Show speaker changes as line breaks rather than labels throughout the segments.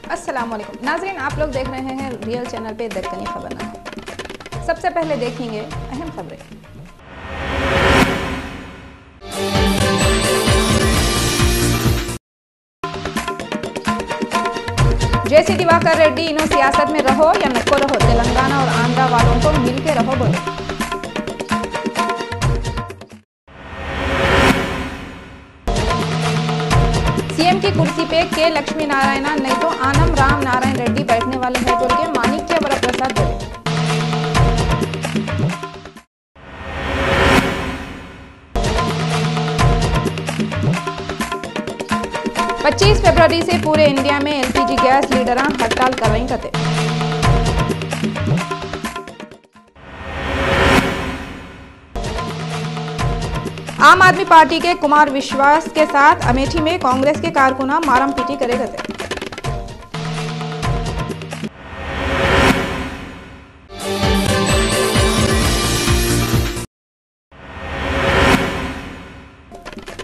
अस्सलाम वालेकुम नाजरीन, आप लोग देख रहे हैं रियल चैनल पे दक्कनी खबरनामा। सबसे पहले देखेंगे अहम खबरें। जेसी दिवाकर रेड्डी, इन्हों सियासत में रहो या नको रहो, तेलंगाना और आंध्रा वालों को मिलके रहो बोले। सीएम की कुर्सी पे के लक्ष्मी नारायण नहीं तो आनम राम नारायण रेड्डी बैठने वाले हैं बोल के माणिक्य वरप्रसाद बोले। पच्चीस फरवरी से पूरे इंडिया में एलपीजी गैस लीडर हड़ताल कर रही कते। आम आदमी पार्टी के कुमार विश्वास के साथ अमेठी में कांग्रेस के कारकुना मारम पीटी करे गए।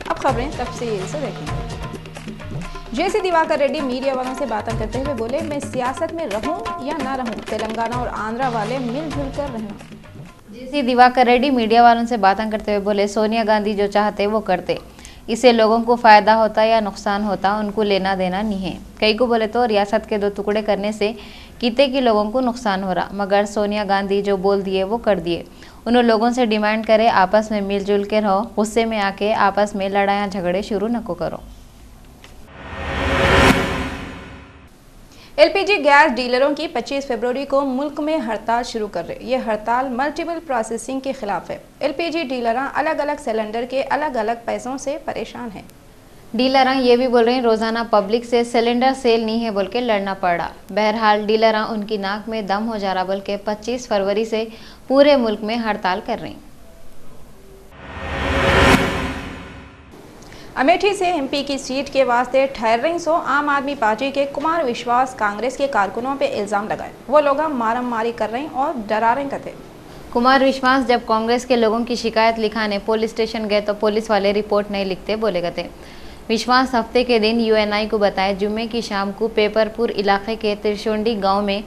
अब खबरें तफसील से देखेंगे। जेसी दिवाकर रेड्डी मीडिया वालों से बातें करते हुए बोले, मैं सियासत में रहूं या ना रहूं, तेलंगाना और आंध्रा वाले मिलजुल कर रहना।
जेसी दिवाकर रेड्डी मीडिया वालों से बातें करते हुए बोले, सोनिया गांधी जो चाहते वो करते, इससे लोगों को फायदा होता या नुकसान होता उनको लेना देना नहीं है। कई को बोले तो रियासत के 2 टुकड़े करने से किते के लोगों को नुकसान हो रहा, मगर सोनिया गांधी जो बोल दिए वो कर दिए। उन्होंने लोगों से डिमांड करे आपस में मिलजुल के रहो, गुस्से में आके आपस में लड़ाइयाँ झगड़े शुरू नको करो।
एलपीजी गैस डीलरों की 25 फरवरी को मुल्क में हड़ताल शुरू कर रहे। ये हड़ताल मल्टीपल प्रोसेसिंग के खिलाफ है। एलपीजी डीलर अलग अलग सिलेंडर के अलग अलग पैसों से परेशान हैं।
डीलर ये भी बोल रहे हैं रोजाना पब्लिक से सिलेंडर सेल नहीं है बोल के लड़ना पड़ा। बहरहाल डीलर उनकी नाक में दम हो जा रहा बोल के 25 फरवरी से पूरे मुल्क में हड़ताल कर रहे हैं।
अमेठी से एमपी की सीट के वास्ते ठहर रही सो आम आदमी पार्टी के कुमार विश्वास कांग्रेस के कारकुनों पे इल्जाम लगाए। वो लोग मारम मारी कर रहे और डरा रहे कहते।
कुमार विश्वास जब कांग्रेस के लोगों की शिकायत लिखाने पुलिस स्टेशन गए तो पुलिस वाले रिपोर्ट नहीं लिखते बोले गए। विश्वास हफ्ते के दिन यूएनआई को बताए जुम्मे की शाम को पेपरपुर इलाके के त्रिशुंडी गांव में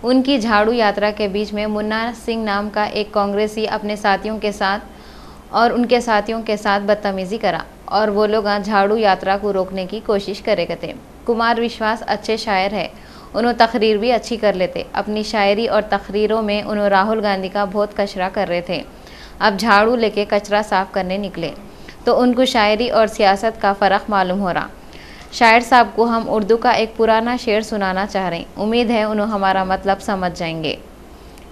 उनकी झाड़ू यात्रा के बीच में मुन्ना सिंह नाम का एक कांग्रेसी अपने साथियों के साथ बदतमीजी करा और वो लोग झाड़ू यात्रा को रोकने की कोशिश करे थे। कुमार विश्वास अच्छे शायर है, उन्होंने तकरीर भी अच्छी कर लेते। अपनी शायरी और तकरीरों में उन्होंने राहुल गांधी का बहुत कचरा कर रहे थे। अब झाड़ू लेके कचरा साफ करने निकले तो उनको शायरी और सियासत का फ़र्क मालूम हो रहा। शायर साहब को हम उर्दू का एक पुराना शेर सुनाना चाह रहे हैं, उम्मीद है उन्होंने हमारा मतलब समझ जाएंगे।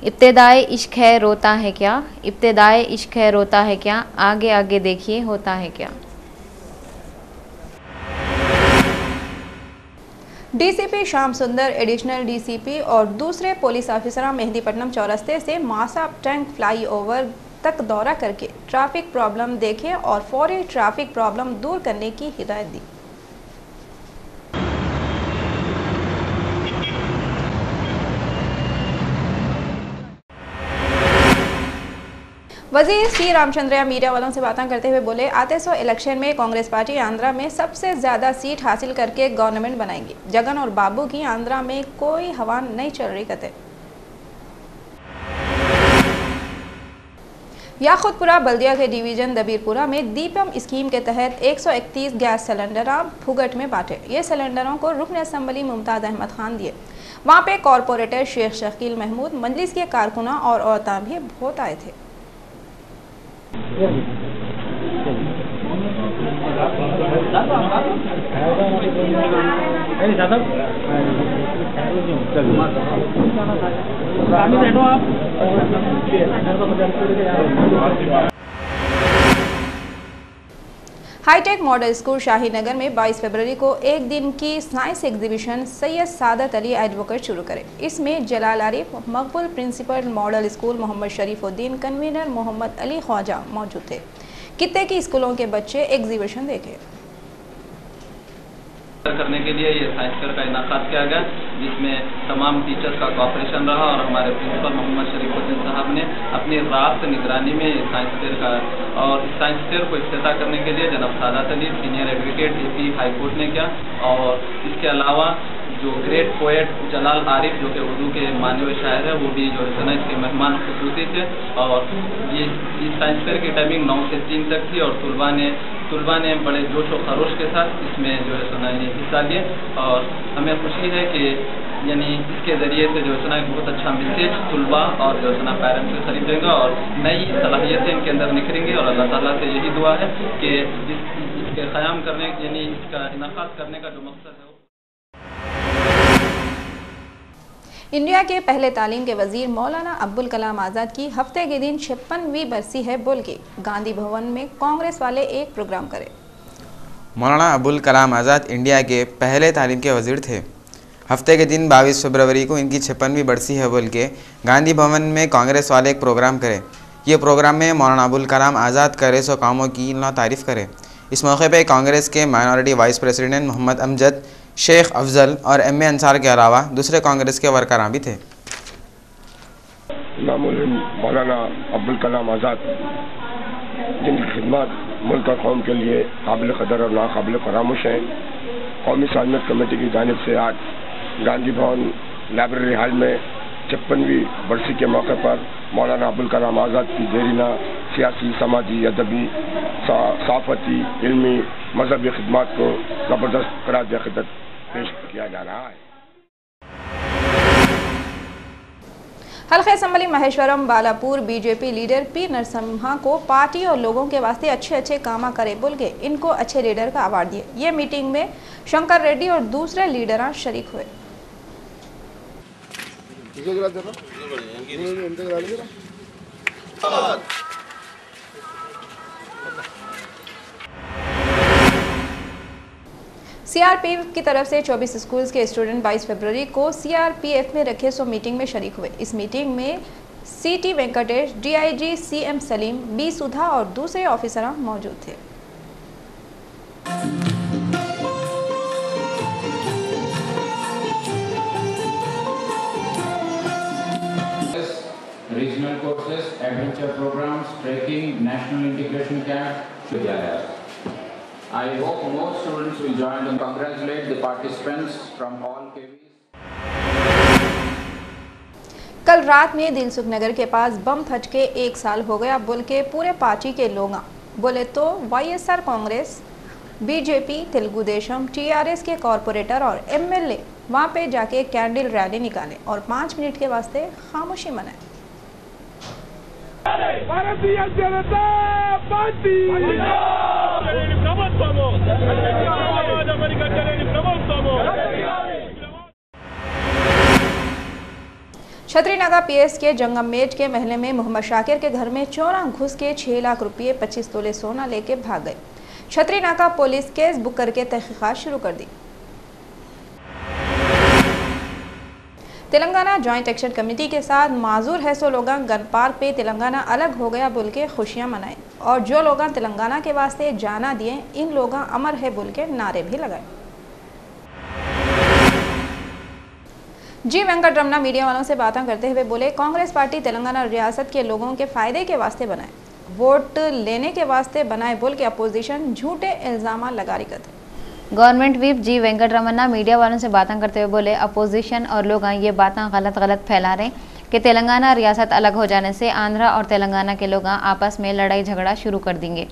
इब्तिदाए इश्क है रोता है क्या, इब्तिदाए इश्क है रोता है क्या, आगे आगे देखिए होता है क्या।
डीसीपी श्याम सुंदर, एडिशनल डीसीपी और दूसरे पुलिस अफसर मेहदीपट्टनम चौरस्ते से मासा टैंक फ्लाईओवर तक दौरा करके ट्रैफिक प्रॉब्लम देखे और फौरी ट्रैफिक प्रॉब्लम दूर करने की हिदायत दी। वजीर सी रामचंद्रया मीडिया वालों से बातें करते हुए बोले, आते सो इलेक्शन में कांग्रेस पार्टी आंध्रा में सबसे ज्यादा सीट हासिल करके गवर्नमेंट बनाएंगी। जगन और बाबू की आंध्रा में कोई हवा नहीं चल रही कहते। याखुदपुरा बल्दिया के डिवीजन दबीरपुरा में दीपम स्कीम के तहत 131 गैस सिलेंडर फुगट में बांटे। ये सिलेंडरों को रुकन असम्बली मुमताज अहमद खान दिए। वहाँ पे कॉरपोरेटर शेख शकील महमूद, मजलिस के कारकुना और औरतां भी बहुत आए थे। हाईटेक मॉडल स्कूल शाहीनगर में 22 फरवरी को एक दिन की science exhibition Syed Saadat Ali advocate शुरू करे। इसमें Jalal Arif Maqbool, principal model school Mohammad Shariffuddin, convener Mohammad Ali Khwaja मौजूद थे। कितने की स्कूलों के बच्चे एग्जीबिशन देखे।
करने के लिए ये साइंस फेयर का इनाकाद किया गया, जिसमें तमाम टीचर्स का कॉपरेशन रहा और हमारे प्रिंसिपल मोहम्मद शरीफुद्दीन साहब ने अपनी रात निगरानी में साइंस फेयर का और साइंस फेयर को इफ्तिताह करने के लिए जनाब Sadat Ali senior advocate AP high court ने किया। और इसके अलावा जो ग्रेट पोएट जलाल आरिफ जो कि उर्दू के माननीय शायर है, वो भी जो है ना इसके मेहमान खुसूसी थे। और ये साइंस फेयर की टाइमिंग 9 से 3 तक थी और तुलबा ने बड़े जोश और खरोश के साथ इसमें जो है सुना हिस्सा लिए। और हमें खुशी है कि यानी इसके ज़रिए से जो है सुना एक बहुत अच्छा मैसेज तुलबा और जो है सुना पेरेंट्स से खरीदेगा और नई सलाहियतें इनके अंदर निखरेंगी। और अल्लाह ताला से यही दुआ है कि इसके क़याम करने यानी इसका इनाक़ाद करने का जो मकसद है।
इंडिया के पहले तालीम के वजीर मौलाना अब्दुल कलाम आज़ाद की हफ्ते के दिन 56वीं बरसी है बोल के गांधी भवन में कांग्रेस वाले एक प्रोग्राम करे।
मौलाना अब्दुल कलाम आज़ाद इंडिया के पहले तालीम के वजीर थे। हफ्ते के दिन 22 फरवरी को इनकी 56वीं बरसी है बोल के गांधी भवन में कांग्रेस वाले एक प्रोग्राम करे। ये प्रोग्राम में मौलाना अब्दुल कलाम आज़ाद करे सो कामों की ना तारीफ़ करे। इस मौके पर कांग्रेस के minority vice president Mohammad Amjad, Sheikh Afzal और एम ए अंसार के अलावा दूसरे कांग्रेस के वर्करां भी थे।
मौलाना अब्दुल कलाम आज़ाद जिनकी खिदमत मुल्क और कौम के लिए काबिल कदर और नाकाबिल फरामोश हैं, कौमी सालमत कमेटी की जानिब से आज गांधी भवन लाइब्रेरी हॉल में 56वीं बरसी के मौके पर मौलाना अब्दुल कलाम आज़ाद की देरीना सियासी, समाजी, अदबी, सहाफ़ती, इल्मी, मजहबी खिदमत को ज़बरदस्त ख़राज अक़ीदत पेश किया जा रहा है।
हल्के assembly Maheshwaram Balapur BJP leader P Narasimha को पार्टी और लोगों के वास्ते अच्छे काम करे बोल के इनको अच्छे लीडर का अवार्ड दिए। ये मीटिंग में शंकर रेड्डी और दूसरे लीडर शरीक हुए। सीआरपीएफ की तरफ से 24 स्कूल्स के स्टूडेंट 22 फरवरी को सीआरपीएफ में रखे सो मीटिंग में शरीक हुए। इस मीटिंग में CT Venkatesh, DIG CM Salim, B Sudha और दूसरे ऑफिसर मौजूद थे।
Regional courses, adventure programmes, trekking, national integration camp. I hope more students will join and congratulate the participants from all KVs.
कल रात में दिलसुख नगर के पास बम फट के 1 साल हो गया बोल के पूरे पार्टी के लोग बोले तो YSR Congress, BJP, Telugu Desam, TRS के कॉरपोरेटर और एमएलए वहां पे जाके कैंडल रैली निकाले और 5 मिनट के वास्ते खामोशी मनाए।
भारतीय जनता पार्टी
छतरीनागा पीएस के जंगममेट के महल में मोहम्मद शाकिर के घर में चोरा घुस के 6 लाख रुपये 25 तोले सोना लेके भाग गए। छतरीनागा पुलिस केस बुक करके तहकीकात शुरू कर दी। तेलंगाना जॉइंट एक्शन कमेटी के साथ माजूर है सो लोग गन पार्क पे तेलंगाना अलग हो गया बोल के खुशियां मनाए और जो लोग तेलंगाना के वास्ते जाना दिए इन लोग अमर है बोल के नारे भी लगाए। जी वेंकटरमना मीडिया वालों से बातें करते हुए बोले कांग्रेस पार्टी तेलंगाना रियासत के लोगों के फायदे के वास्ते बनाए, वोट लेने के वास्ते बनाए बोल के अपोजिशन झूठे इल्जाम लगा रही है।
गवर्नमेंट व्हिप जी वेंकटरमन्ना मीडिया वालों से बातें करते हुए बोले अपोजिशन और लोग ये बातें गलत फैला रहे कि तेलंगाना रियासत अलग हो जाने से आंध्रा और तेलंगाना के लोग आपस में लड़ाई झगड़ा शुरू कर देंगे।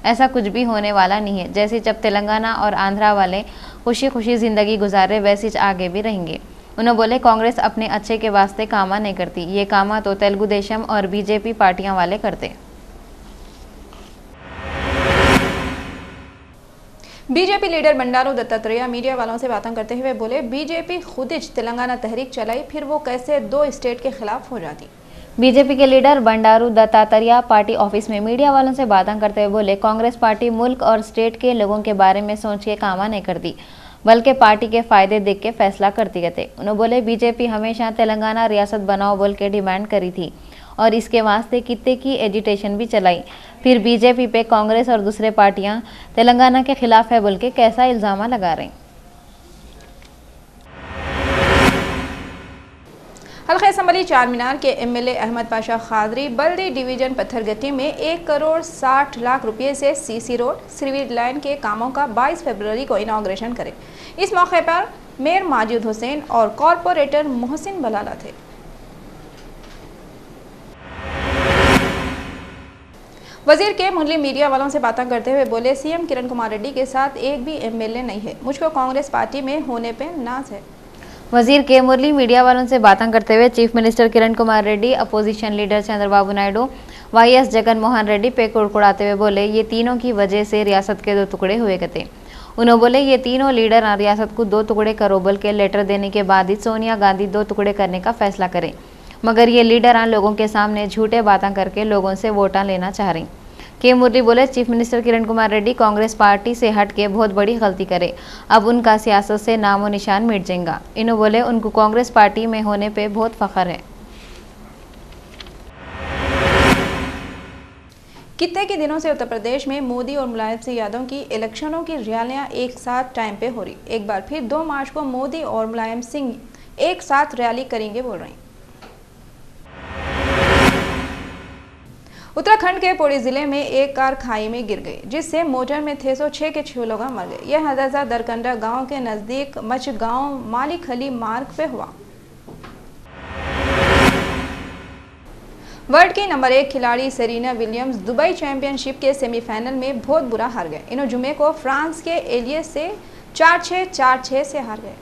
ऐसा कुछ भी होने वाला नहीं है। जैसे जब तेलंगाना और आंध्रा वाले खुशी खुशी ज़िंदगी गुजारे वैसे आगे भी रहेंगे। उन्होंने बोले कांग्रेस अपने अच्छे के वास्ते कामा नहीं करती, ये कामा तो तेलुगु देशम और बीजेपी पार्टियां वाले करते।
BJP leader Bandaru Dattatreya media वालों से बातें करते हुए बोले बीजेपी खुद ही तेलंगाना तहरीक चलाई, फिर वो कैसे 2 स्टेट के खिलाफ हो जाती।
बीजेपी के leader Bandaru Dattatreya party office में मीडिया वालों से बातें करते हुए बोले कांग्रेस पार्टी मुल्क और स्टेट के लोगों के बारे में सोच के कामा नहीं करती, बल्कि पार्टी के फायदे देख के फैसला करती रहते। उन्होंने बोले बीजेपी हमेशा तेलंगाना रियासत बनाओ बोल के डिमांड करी थी और इसके वास्ते कितने की एजिटेशन भी चलाई, फिर बीजेपी पे कांग्रेस और दूसरे पार्टियां तेलंगाना के खिलाफ है बोल के कैसा इल्जाम लगा रही।
हल्का असम्बली चारमीनार के एमएलए अहमद पाशा खादरी बल्दी डिवीजन पत्थरगट्टी में 1 करोड़ 60 लाख रुपए से सीसी रोड सिविल लाइन के कामों का 22 फरवरी को इनॉग्रेशन करें। इस मौके पर मेयर माजिद हुसैन और कॉरपोरेटर मोहसिन बलाला थे। वजीर के मुरली मीडिया वालों से बातें करते हुए बोले, सीएम किरण कुमार रेड्डी के साथ एक भी एमएलए नहीं है, मुझको कांग्रेस पार्टी में होने पे नाज है।
वजीर के मुरली मीडिया वालों से बातें करते हुए chief minister Kiran Kumar Reddy, opposition leader Chandrababu Naidu, YS Jagan Mohan Reddy पे कुड़कुड़ाते हुए बोले, ये तीनों की वजह से रियासत के 2 टुकड़े हुए थे। उन्होंने बोले, ये तीनों लीडर रियासत को 2 टुकड़े करो बोल के लेटर देने के बाद ही सोनिया गांधी 2 टुकड़े करने का फैसला करें, मगर ये लीडर लोगों के सामने झूठे बातें करके लोगों से वोटा लेना चाह रही। के मुरली बोले, chief minister Kiran Kumar Reddy Congress party से हट के बहुत बड़ी गलती करे, अब उनका सियासत से नामो निशान मिट जाएगा। इन्होंने बोले, उनको कांग्रेस पार्टी में होने पे बहुत फख्र है।
कितने के दिनों से उत्तर प्रदेश में मोदी और मुलायम सिंह यादव की इलेक्शनों की रैलियां एक साथ टाइम पे हो रही। एक बार फिर 2 मार्च को मोदी और मुलायम सिंह एक साथ रैली करेंगे बोल रही। उत्तराखंड के पौड़ी जिले में एक कार खाई में गिर गई, जिससे मोटर में थे 6 के 6 लोग मर गए। यह हादसा दरकंडा गांव के नजदीक मचगांव मालिकली मार्ग पे हुआ। वर्ल्ड की नंबर 1 खिलाड़ी सेरेना विलियम्स दुबई चैंपियनशिप के सेमीफाइनल में बहुत बुरा हार गए। इन्होंने जुमे को फ्रांस के एलियस से 4-6, 4-6 से हार गए।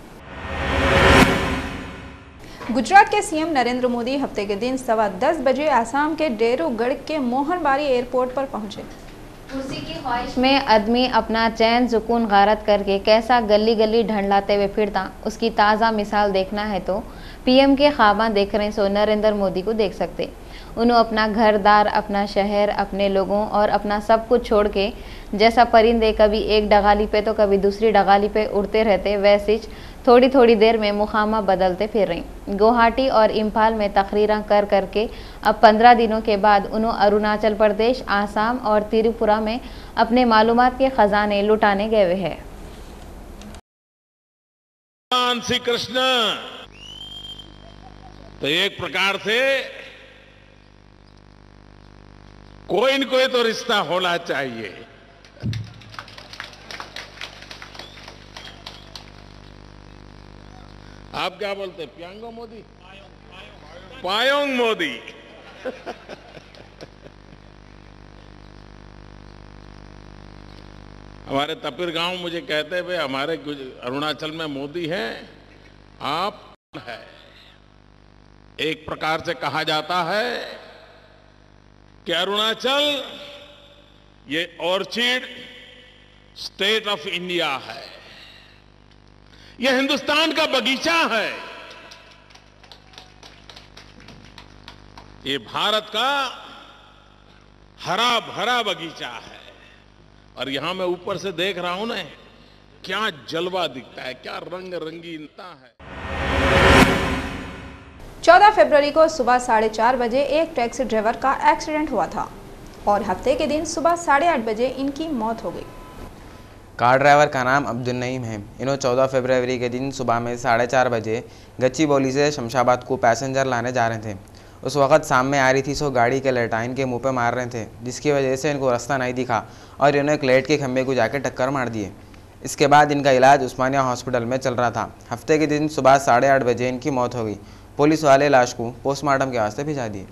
गुजरात के सीएम नरेंद्र मोदी हफ्ते के दिन 10:15 बजे आसाम के डिब्रूगढ़ के मोहनबारी एयरपोर्ट पर पहुंचे।
उसी की ख्वाहिश में आदमी अपना चैन सुकून गारत करके कैसा गली गली ढंढलाते हुए फिरता, उसकी ताज़ा मिसाल देखना है तो पीएम के ख्वाबा देख रहे सो नरेंद्र मोदी को देख सकते। उन्होंने अपना घरदार, अपना शहर, अपने लोगों और अपना सब कुछ छोड़ के जैसा परिंदे कभी एक डगाली पे तो कभी दूसरी डगाली पे उड़ते रहते, वैसे थोड़ी थोड़ी देर में मुकामा बदलते फिर रही। गुवाहाटी और इम्फाल में तकरीरें कर करके अब 15 दिनों के बाद उन्होंने अरुणाचल प्रदेश, आसाम और त्रिपुरा में अपने मालूमात के खजाने लुटाने गए हुए हैं।
श्री कृष्ण तो एक प्रकार से कोई न कोई तो रिश्ता होना चाहिए। आप क्या बोलते हैं? प्यांगो मोदी, पायोंग मोदी। हमारे तपिर गांव मुझे कहते हैं, हमारे अरुणाचल में मोदी हैं, आप है। एक प्रकार से कहा जाता है कि अरुणाचल ये ऑर्चिड स्टेट ऑफ इंडिया है, यह हिंदुस्तान का बगीचा है, ये भारत का हरा भरा बगीचा है। और यहां मैं ऊपर से देख रहा हूं ना, क्या जलवा दिखता है, क्या रंग रंगीनता है।
14 फरवरी को सुबह 4:30 बजे एक टैक्सी ड्राइवर का एक्सीडेंट हुआ था और हफ्ते के दिन सुबह 8:30 बजे इनकी मौत हो गई।
कार ड्राइवर का नाम अब्दुल नईम है। इन्होंने 14 फरवरी के दिन सुबह में 4:30 बजे गच्चीबौली से शमशाबाद को पैसेंजर लाने जा रहे थे। उस वक्त सामने आ रही थी सो गाड़ी के लाइट इनके मुंह पे मार रहे थे, जिसकी वजह से इनको रास्ता नहीं दिखा और इन्होंने एक लाइट के खंभे को जाकर टक्कर मार दिए। इसके बाद इनका इलाज उस्मानिया हॉस्पिटल में चल रहा था। हफ्ते के दिन सुबह 8:30 बजे इनकी मौत हो गई। पुलिस वाले लाश को पोस्टमार्टम के वास्ते भिजा दिए।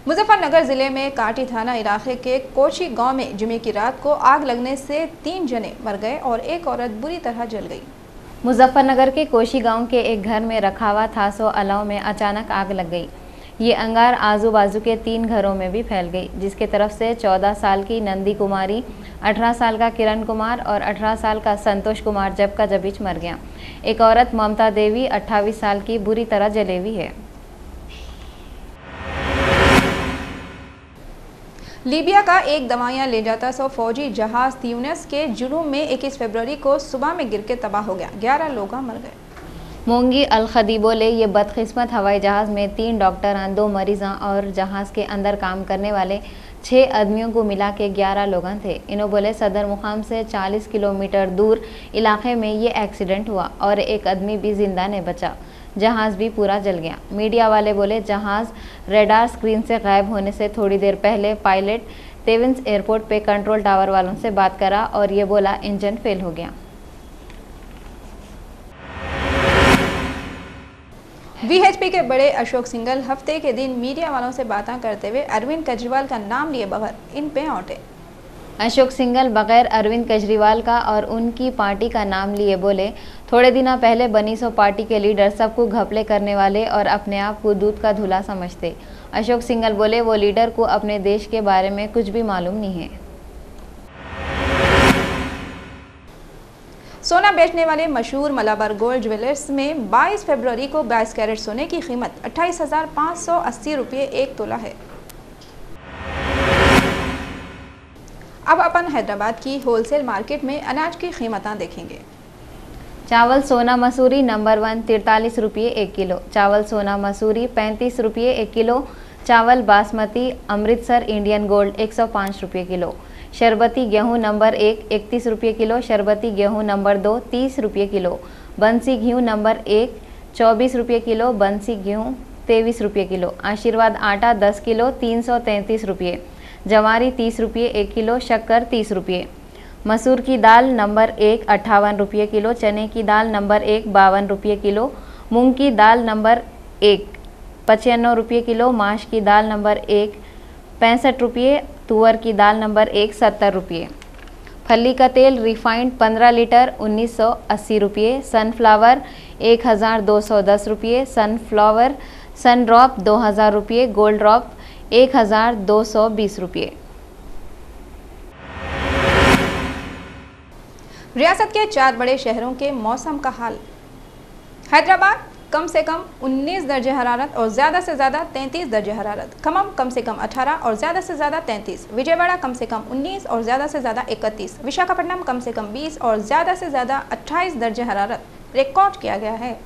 मुजफ्फरनगर जिले में काटी थाना इलाके के कोची गांव में जुमे की रात को आग लगने से 3 जने मर गए और एक औरत बुरी तरह जल गई।
मुजफ्फरनगर के कोशी गांव के एक घर में रखा हुआ था सो अलाव में अचानक आग लग गई। ये अंगार आजू बाजू के 3 घरों में भी फैल गई, जिसके तरफ से 14 साल की नंदी कुमारी, 18 साल का किरण कुमार और 18 साल का संतोष कुमार जब का जबीच मर गया। एक औरत ममता देवी 28 साल की बुरी तरह जले हुई है।
लीबिया का एक दवाइयां ले जाता सो फौजी जहाज ट्यूनिस के जुनूब में 21 फरवरी को सुबह में गिर के तबाह हो गया। 11 लोग मर गए।
मोंगी अल खदी बोले, ये बदकिस्मत हवाई जहाज़ में 3 डॉक्टर, 2 मरीज़ और जहाज़ के अंदर काम करने वाले 6 आदमियों को मिला के 11 लोग थे। इन्हों बोले सदर मुकाम से 40 किलोमीटर दूर इलाके में ये एक्सीडेंट हुआ और एक आदमी भी जिंदा नहीं बचा। जहाज़ भी पूरा जल गया। मीडिया वाले बोले जहाज़ रेडार स्क्रीन से गायब होने से थोड़ी देर पहले पायलट तेवेंस एयरपोर्ट पे कंट्रोल टावर वालों से बात करा और ये बोला इंजन फेल हो गया।
वीएचपी के बड़े अशोक सिंघल हफ्ते के दिन मीडिया वालों से बातें करते हुए अरविंद केजरीवाल का नाम लिए बगैर इन पे औंटे।
अशोक सिंघल बगैर अरविंद केजरीवाल का और उनकी पार्टी का नाम लिए बोले थोड़े दिनों पहले बनी सो पार्टी के लीडर सबको घपले करने वाले और अपने आप को दूध का धुला समझते। अशोक सिंघल बोले वो लीडर को अपने देश के बारे में कुछ भी मालूम नहीं है।
सोना बेचने वाले मशहूर मलाबार गोल्ड ज्वेलर्स में 22 फरवरी को 22 कैरेट सोने की कीमत 28,580 रुपये 1 तोला है। अब अपन हैदराबाद की होलसेल मार्केट में अनाज की कीमतें देखेंगे।
चावल सोना मसूरी नंबर 1 43 रुपये 1 किलो, चावल सोना मसूरी 35 रुपये 1 किलो, चावल बासमती अमृतसर इंडियन गोल्ड 105 रुपये किलो, शरबती गेहूं नंबर 1 31 रुपये किलो, शरबती गेहूं नंबर 2 30 रुपये किलो, बंसी गेहूं नंबर 1 24 रुपये किलो, बंसी गेहूं 23 रुपये किलो, आशीर्वाद आटा 10 किलो 333 रुपये, जवारी 30 रुपये 1 किलो, शक्कर 30 रुपये, मसूर की दाल नंबर 1 58 रुपये किलो, चने की दाल नंबर 1 52 रुपये किलो, मूंग की दाल नंबर 1 95 रुपये किलो, माश की दाल नंबर 1 65 रुपये, तुअर की दाल नंबर 1 70 रुपये, फली का तेल रिफाइंड 15 लीटर 1980 रुपये, सनफ्लावर 1210 रुपये, सनफ्लावर सन ड्रॉप 2000 रुपये, गोल्ड ड्रॉप 1220 रुपये।
रियासत के 4 बड़े शहरों के मौसम का हाल। हैदराबाद कम से कम 19 दर्जे हरारत और ज़्यादा से ज़्यादा 33 दर्जे हरारत, खम्मम कम से कम 18 और ज़्यादा से ज़्यादा 33, विजयवाड़ा कम से कम 19 और ज़्यादा से ज़्यादा 31, विशाखापट्टनम कम से कम 20 और ज़्यादा से ज़्यादा 28 दर्जे हरारत रिकॉर्ड किया गया है।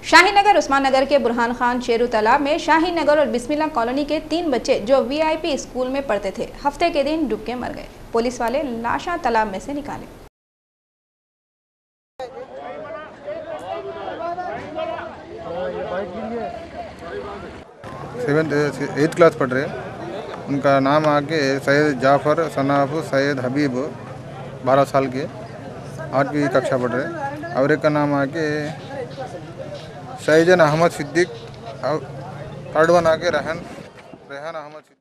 शाहीनगर उस्मान नगर के बुरहान खान शेरू तालाब में शाहीनगर और बिस्मिल्ला कॉलोनी के 3 बच्चे जो वीआईपी स्कूल में पढ़ते थे हफ्ते के दिन डूब के मर गए। पुलिस वाले लाशें तालाब में से निकाले।
8th क्लास पढ़ रहे। उनका नाम आके सैयद जाफ़र सनाफ सैयद हबीब 12 साल के 8वीं कक्षा पढ़ रहे। और एक का नाम आके शहीजन अहमद सिद्दीक और 3rd वन आके रेहान अहमद सिद्दीक।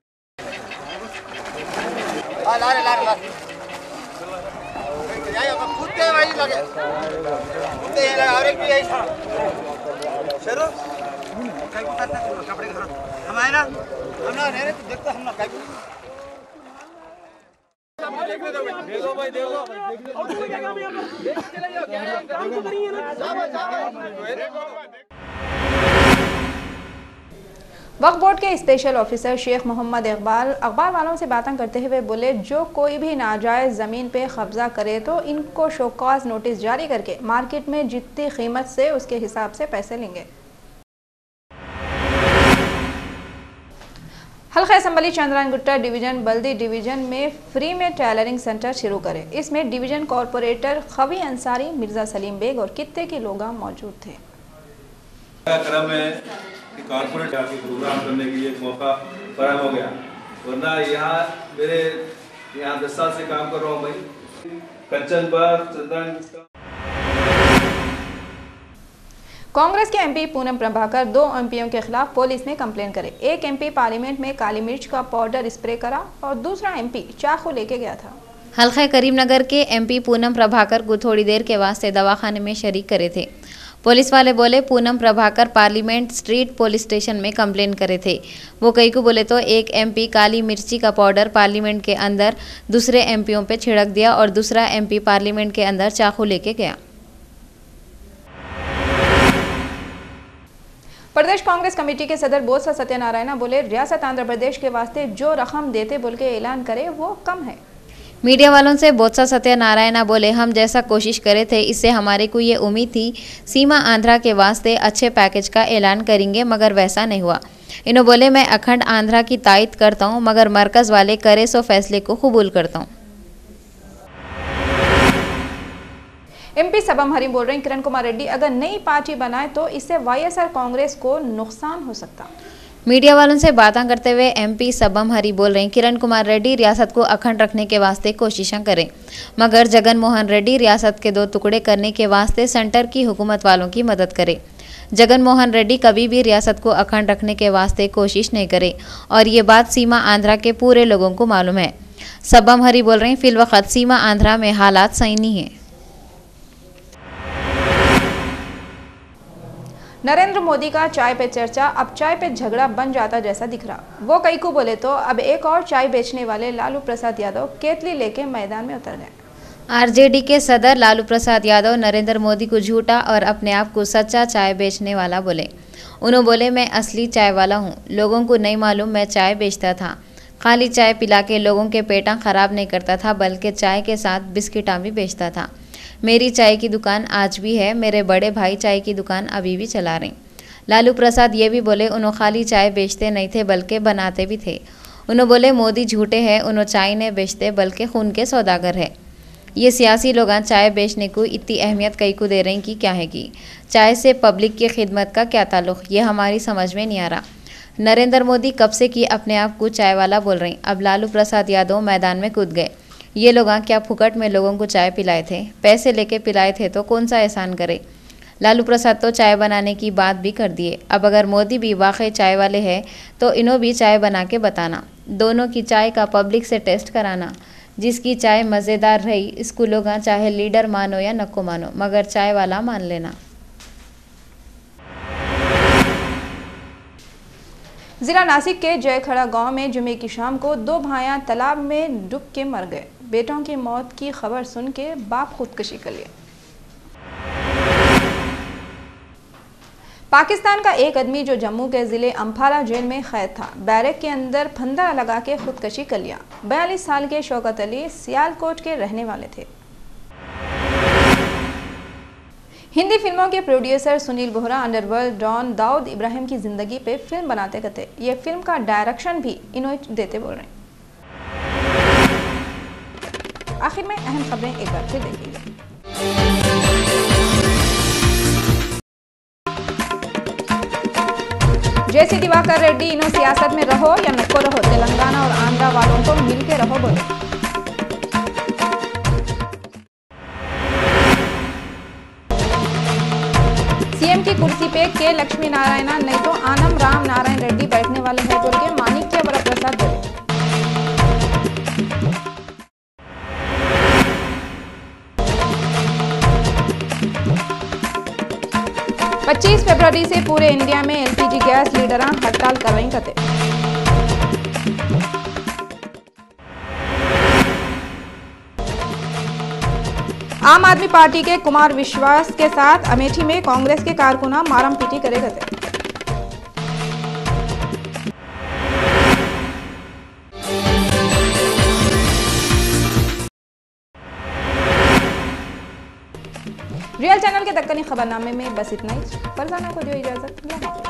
वक्फ बोर्ड के स्पेशल ऑफिसर शेख मोहम्मद इकबाल अखबार वालों से बातें करते हुए बोले जो कोई भी नाजायज़ ज़मीन पे कब्जा करे तो इनको शोकॉज नोटिस जारी करके मार्केट में जितनी कीमत से उसके हिसाब से पैसे लेंगे। हल्का असम्बली चंद्रायन गुट्टा डिवीजन बल्दी डिवीजन में फ्री में टेलरिंग सेंटर शुरू करे। इसमें डिवीजन कॉरपोरेटर खवी अंसारी, मिर्ज़ा सलीम बेग और कित्ते के लोग मौजूद थे।
कॉर्पोरेट प्रोग्राम करने के लिए एक मौका फराहम हो गया, वरना यहाँ मेरे 10 साल से काम कर रहा हूँ भाई।
कांग्रेस के एमपी पूनम प्रभाकर 2 एमपीओं के खिलाफ पुलिस ने कंप्लेन करे। एक एमपी पार्लियामेंट में काली मिर्च का पाउडर स्प्रे करा और दूसरा एमपी चाकू लेके गया था।
हल्का करीमनगर के एमपी पूनम प्रभाकर को थोड़ी देर के वास्ते दवाखाने में शरीक करे थे। पुलिस वाले बोले Poonam Prabhakar parliament street police station में कंप्लेन करे थे। वो कई को बोले तो एक एमपी काली मिर्ची का पाउडर पार्लियामेंट के अंदर दूसरे एमपीओं पे छिड़क दिया और दूसरा एमपी पार्लियामेंट के अंदर चाकू लेके गया।
प्रदेश कांग्रेस कमेटी के सदर बोत्सा सत्यनारायण बोले रियासत आंध्र प्रदेश के वास्ते जो रकम देते बोल के ऐलान करे वो कम है।
मीडिया वालों से बोत्सा सत्यनारायण बोले हम जैसा कोशिश करे थे इससे हमारे को ये उम्मीद थी सीमा आंध्रा के वास्ते अच्छे पैकेज का ऐलान करेंगे, मगर वैसा नहीं हुआ। इन्हों बोले मैं अखंड आंध्रा की तायद करता हूँ, मगर मरकज़ वाले करे सो फैसले को कबूल करता हूँ।
एमपी सबम हरी बोल रहे हैं किरण कुमार रेड्डी अगर नई पार्टी बनाए तो इससे वाईएसआर कांग्रेस को नुकसान हो सकता।
मीडिया वालों से बातें करते हुए एमपी सबम हरी बोल रहे हैं किरण कुमार रेड्डी रियासत को अखंड रखने के वास्ते कोशिशें करें, मगर जगन मोहन रेड्डी रियासत के 2 टुकड़े करने के वास्ते सेंटर की हुकूमत वालों की मदद करे। जगन मोहन रेड्डी कभी भी रियासत को अखंड रखने के वास्ते कोशिश नहीं करे और ये बात सीमा आंध्रा के पूरे लोगों को मालूम है। सबम हरी बोल रहे हैं फिलवक्त सीमा आंध्रा में हालात सही नहीं है।
नरेंद्र मोदी का चाय पे चर्चा अब चाय पे झगड़ा बन जाता जैसा दिख रहा। वो कई को बोले तो अब एक और चाय बेचने वाले लालू प्रसाद यादव केतली लेके मैदान में उतर गए।
आरजेडी के सदर लालू प्रसाद यादव नरेंद्र मोदी को झूठा और अपने आप को सच्चा चाय बेचने वाला बोले। उन्होंने बोले मैं असली चाय वाला हूँ, लोगों को नहीं मालूम मैं चाय बेचता था। खाली चाय पिला के लोगों के पेटा खराब नहीं करता था, बल्कि चाय के साथ बिस्किटां भी बेचता था। मेरी चाय की दुकान आज भी है, मेरे बड़े भाई चाय की दुकान अभी भी चला रहे। लालू प्रसाद ये भी बोले उन्होंने खाली चाय बेचते नहीं थे बल्कि बनाते भी थे। उन्होंने बोले मोदी झूठे हैं, उन्होंने चाय नहीं बेचते बल्कि खून के सौदागर है। ये सियासी लोग चाय बेचने को इतनी अहमियत कई को दे रहे हैं कि क्या है कि चाय से पब्लिक की खिदमत का क्या ताल्लुक़, ये हमारी समझ में नहीं आ रहा। नरेंद्र मोदी कब से कि अपने आप को चाय वाला बोल रहे हैं, अब लालू प्रसाद यादव मैदान में कूद गए। ये लोग क्या फुकट में लोगों को चाय पिलाए थे, पैसे लेके पिलाए थे तो कौन सा एहसान करे। लालू प्रसाद तो चाय बनाने की बात भी कर दिए। अब अगर मोदी भी वाकई चाय वाले हैं तो इन्हों भी चाय बना के बताना, दोनों की चाय का पब्लिक से टेस्ट कराना। जिसकी चाय मज़ेदार रही इसको लोग चाहे लीडर मानो या नको मानो, मगर चाय वाला मान लेना।
जिला नासिक के जयखड़ा गांव में जुमे की शाम को 2 भाइयां तालाब में डूब के मर गए। बेटों की मौत की खबर सुन के बाप खुदकुशी कर लिया। पाकिस्तान का एक आदमी जो जम्मू के जिले अम्फाला जेल में कैद था, बैरक के अंदर फंदा लगा के खुदकुशी कर लिया। 42 साल के शौकत अली सियालकोट के रहने वाले थे। हिंदी फिल्मों के producer Sunil Bohra underworld don Dawood Ibrahim की जिंदगी पे फिल्म बनाते कहते, ये फिल्म का डायरेक्शन भी इन्होंने देते बोल रहे हैं। आखिर में अहम खबरें एक बार फिर देखेंगे। जैसी दिवाकर रेड्डी इन्हों सियासत में रहो या नको रहो, तेलंगाना और आंध्रा वालों को मिलके रहो बोले। सीएम की कुर्सी पे के लक्ष्मी नारायण नहीं तो आनम राम नारायण रेड्डी बैठने वाले हैं बोल के माणिक्य वरप्रसाद बोले। पच्चीस फरवरी से पूरे इंडिया में एलपीजी गैस लीडरां हड़ताल कर रही कते। आम आदमी पार्टी के कुमार विश्वास के साथ अमेठी में कांग्रेस के कारकुना मारम पीटी करे गए। रियल चैनल के दक्कनी खबरनामे में बस इतना ही। फरजाना को जो इजाजत।